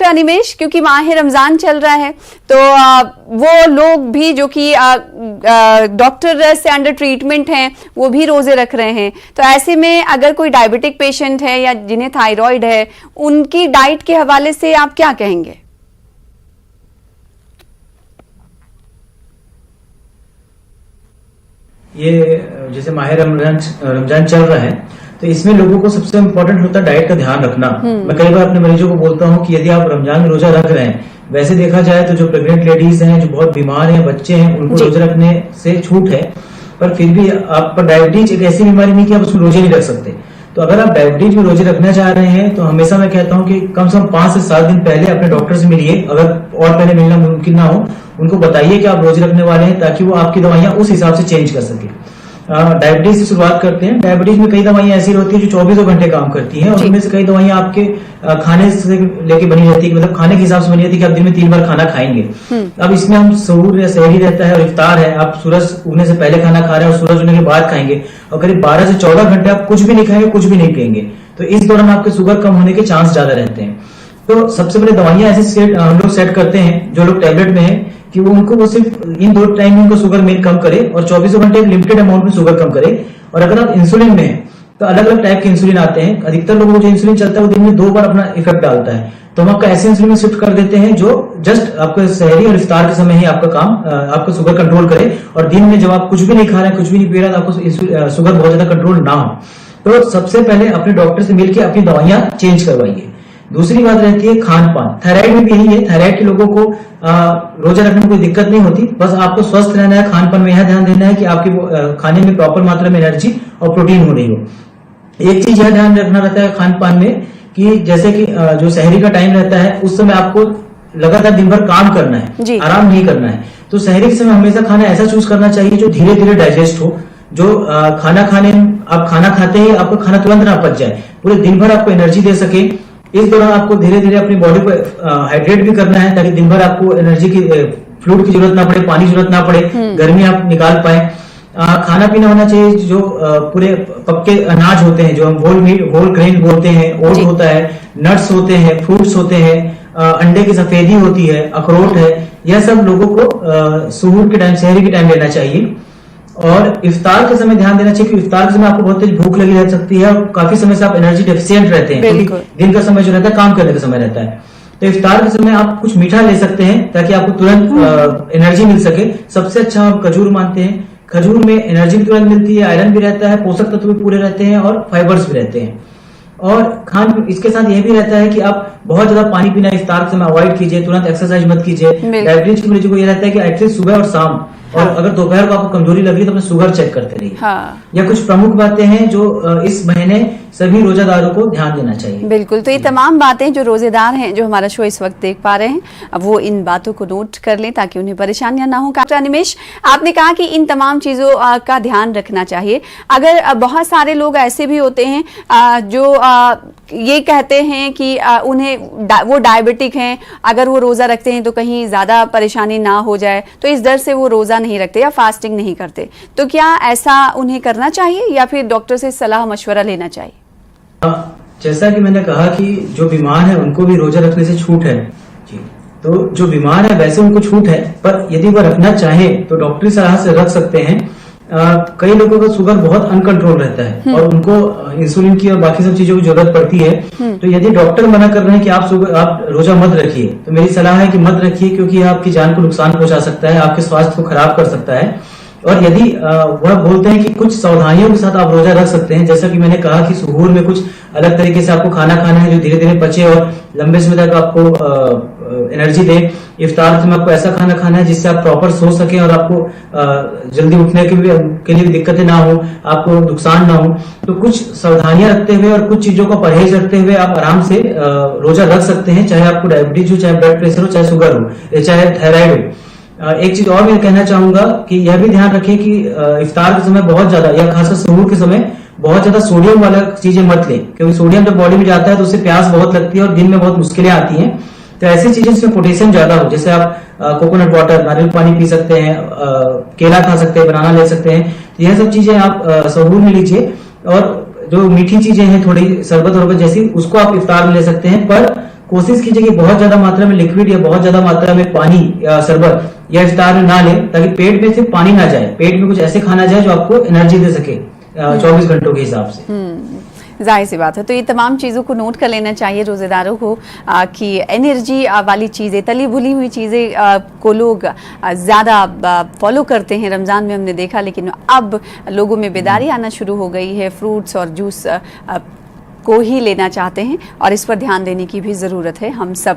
अनिमेश, क्योंकि माह रमजान चल रहा है तो वो लोग भी जो कि डॉक्टर से अंडर ट्रीटमेंट हैं वो भी रोजे रख रहे हैं, तो ऐसे में अगर कोई डायबिटिक पेशेंट है या जिन्हें थायराइड है उनकी डाइट के हवाले से आप क्या कहेंगे? ये जैसे माह रमजान चल रहा है तो इसमें लोगों को सबसे इम्पोर्टेंट होता है डाइट का ध्यान रखना। मैं कई बार अपने मरीजों को बोलता हूँ कि यदि आप रमजान में रोजा रख रहे हैं, वैसे देखा जाए तो जो प्रेग्नेंट लेडीज हैं, जो बहुत बीमार हैं, बच्चे हैं, उनको रोजा रखने से छूट है, पर फिर भी आपका डायबिटीज एक ऐसी बीमारी नहीं कि आप उसमें रोजे नहीं रख सकते। तो अगर आप डायबिटीज में रोजे रखना चाह रहे हैं तो हमेशा मैं कहता हूँ कि कम से कम 5 से 7 दिन पहले अपने डॉक्टर से मिलिए। अगर और पहले मिलना मुमकिन ना हो, उनको बताइए कि आप रोजे रखने वाले हैं, ताकि वो आपकी दवाइयां उस हिसाब से चेंज कर सके। डायबिटीज से शुरुआत करते हैं। डायबिटीज में कई दवाइयां ऐसी होती है जो 24 घंटे काम करती हैं, और उनमें से कई दवाइयां आपके खाने से लेके बनी रहती है, मतलब खाने के हिसाब से बनी रहती है कि आप दिन में 3 बार खाना खाएंगे। अब इसमें हम सहूर या सहरी रहता है और इफ्तार है, आप सूरज उगने से पहले खाना खा रहे हैं और सूरज उगने के बाद खाएंगे, और करीब 12 से 14 घंटे आप कुछ भी नहीं खाएंगे, कुछ भी नहीं पिएंगे, तो इस दौरान आपके शुगर कम होने के चांस ज्यादा रहते हैं। तो सबसे पहले दवाइयां ऐसे हम लोग सेट करते हैं जो लोग टैबलेट में है कि वो सिर्फ इन 2 टाइम में उनको शुगर में कम करे और 24 घंटे लिमिटेड अमाउंट में शुगर कम करे। और अगर आप इंसुलिन में है तो अलग अलग टाइप के इंसुलिन आते हैं। अधिकतर लोगों को जो इंसुलिन चलता है वो दिन में 2 बार अपना इफेक्ट डालता है, तो हम आपका ऐसे इंसुलिन में शिफ्ट कर देते हैं जो जस्ट आपके सहरी और इफ्तार के समय ही आपका काम आपका शुगर कंट्रोल करे, और दिन में जब आप कुछ भी नहीं खा रहे हैं, कुछ भी नहीं पी रहे हैं, तो आपको शुगर बहुत ज्यादा कंट्रोल ना हो। तो सबसे पहले अपने डॉक्टर से मिलकर अपनी दवाइयां चेंज करवाइए। दूसरी बात रहती है खान पान। थायराइड में भी यही है। थायराइड के लोगों को रोजा रखने में कोई दिक्कत नहीं होती, बस आपको स्वस्थ रहना है। खान पान में यह ध्यान देना है कि आपके खाने में प्रॉपर मात्रा में एनर्जी और प्रोटीन हो रही हो। एक चीज यह ध्यान रखना रहता है खान पान में कि जैसे कि जो सहरी का टाइम रहता है उस समय आपको लगातार दिन भर काम करना है, आराम नहीं करना है। तो सहरी के समय हमेशा खाना ऐसा चूज करना चाहिए जो धीरे धीरे डाइजेस्ट हो, जो खाना खाते ही आपको खाना तुरंत ना पच जाए, पूरे दिन भर आपको एनर्जी दे सके। इस दौरान आपको धीरे धीरे अपनी बॉडी को हाइड्रेट भी करना है, ताकि दिन भर आपको एनर्जी की फ्लूइड की जरूरत ना पड़े, पानी की जरूरत ना पड़े, गर्मी आप निकाल पाए। खाना पीना होना चाहिए जो पूरे पक्के अनाज होते हैं, जो हम होल ग्रेन बोलते हैं, ओट होता है, नट्स होते हैं, फ्रूट्स होते हैं, अंडे की सफेदी होती है, अखरोट है, यह सब लोगों को सुहूर के टाइम, सहरी के टाइम लेना चाहिए। और इफ्तार के समय ध्यान देना चाहिए कि इफ्तार के समय आपको बहुत तेज भूख लगी रह सकती है और काफी समय से आप एनर्जी डेफिशिएंट रहते हैं, क्योंकि दिन का समय जो रहता है काम करने का समय रहता है। तो इफ्तार के समय आप कुछ मीठा ले सकते हैं ताकि आपको तुरंत एनर्जी मिल सके। सबसे अच्छा हम खजूर मानते हैं। खजूर में एनर्जी भी तुरंत मिलती है, आयरन भी रहता है, पोषक तत्व भी पूरे रहते हैं और फाइबर्स भी रहते हैं। और इसके साथ यह भी रहता है कि आप बहुत ज्यादा पानी पीना इफ्तार के समय अवॉइड कीजिए, तुरंत एक्सरसाइज मत कीजिए। डायबिटीज के मरीजों को यह रहता है कि एटलीस्ट सुबह और शाम, और अगर दोपहर को आपको कमजोरी लग रही है तो अपना शुगर चेक करते रहिए। यह कुछ प्रमुख बातें हैं जो इस महीने सभी रोजादारों को ध्यान देना चाहिए। बिल्कुल, तो ये तमाम बातें जो रोजेदार हैं जो हमारा शो इस वक्त देख पा रहे हैं, अब वो इन बातों को नोट कर लें ताकि उन्हें परेशानियां ना हो। डॉक्टर अनिमेश, आपने कहा कि इन तमाम चीजों का ध्यान रखना चाहिए। अगर बहुत सारे लोग ऐसे भी होते हैं जो ये कहते हैं कि वो डायबिटिक हैं, अगर वो रोजा रखते हैं तो कहीं ज्यादा परेशानी ना हो जाए, तो इस डर से वो रोजा नहीं रखते या फास्टिंग नहीं करते, तो क्या ऐसा उन्हें करना चाहिए या फिर डॉक्टर से सलाह मशवरा लेना चाहिए? जैसा कि मैंने कहा कि जो बीमार है उनको भी रोजा रखने से छूट है जी। तो जो बीमार है वैसे उनको छूट है, पर यदि वह रखना चाहे तो डॉक्टरी सलाह से रख सकते हैं। कई लोगों का शुगर बहुत अनकंट्रोल रहता है और उनको इंसुलिन की और बाकी सब चीजों की जरूरत पड़ती है। तो यदि डॉक्टर मना कर रहे हैं कि आप रोजा मत रखिए, तो मेरी सलाह है कि मत रखिए, क्योंकि यह आपकी जान को नुकसान पहुंचा सकता है, आपके स्वास्थ्य को खराब कर सकता है। और यदि वह बोलते हैं कि कुछ सावधानियों के साथ आप रोजा रख सकते हैं, जैसा कि मैंने कहा कि सुहूर में कुछ अलग तरीके से आपको खाना खाना है जो धीरे धीरे पचे और लंबे समय तक आपको एनर्जी दे। इफ्तार में आपको ऐसा खाना खाना है जिससे आप प्रॉपर सो सके और आपको जल्दी उठने के लिए दिक्कतें ना हो, आपको नुकसान ना हो। तो कुछ सावधानियां रखते हुए और कुछ चीजों का परहेज रखते हुए आप आराम से रोजा रख सकते हैं, चाहे आपको डायबिटीज हो, चाहे ब्लड प्रेशर हो, चाहे शुगर हो, चाहे थायराइड हो। एक चीज और मैं कहना चाहूंगा कि यह भी ध्यान रखें कि इफ्तार के समय बहुत ज्यादा या खासकर सहूर के समय बहुत ज्यादा सोडियम वाला चीजें मत लें, क्योंकि सोडियम जब बॉडी में जाता है तो उससे प्यास बहुत लगती है और दिन में बहुत मुश्किलें आती हैं। तो ऐसी चीजें जिसमें पोटेशियम ज्यादा हो, जैसे आप कोकोनट वाटर, नारियल पानी पी सकते हैं, केला खा सकते हैं, बनाना ले सकते हैं, तो यह सब चीजें आप सहूर में लीजिए। और जो मीठी चीजें हैं थोड़ी शरबत वरबत जैसी, उसको आप इफ्तार में ले सकते हैं, पर कोशिश कीजिए कि बहुत ज्यादा मात्रा में लिक्विड या बहुत ज्यादा मात्रा में पानी या शरबत या इफ्तार में ना लें, ताकि पेट में सिर्फ पानी ना जाए, पेट में कुछ ऐसे खाना जाए जो आपको एनर्जी दे सके 24 घंटों के हिसाब से। जाहिर सी बात है, तो ये तमाम चीज़ों को नोट कर लेना चाहिए रोज़ेदारों को कि एनर्जी वाली चीज़ें, तली भुनी हुई चीज़ें को लोग ज़्यादा फॉलो करते हैं रमज़ान में, हमने देखा। लेकिन अब लोगों में बेदारी आना शुरू हो गई है, फ्रूट्स और जूस को ही लेना चाहते हैं और इस पर ध्यान देने की भी ज़रूरत है हम सब।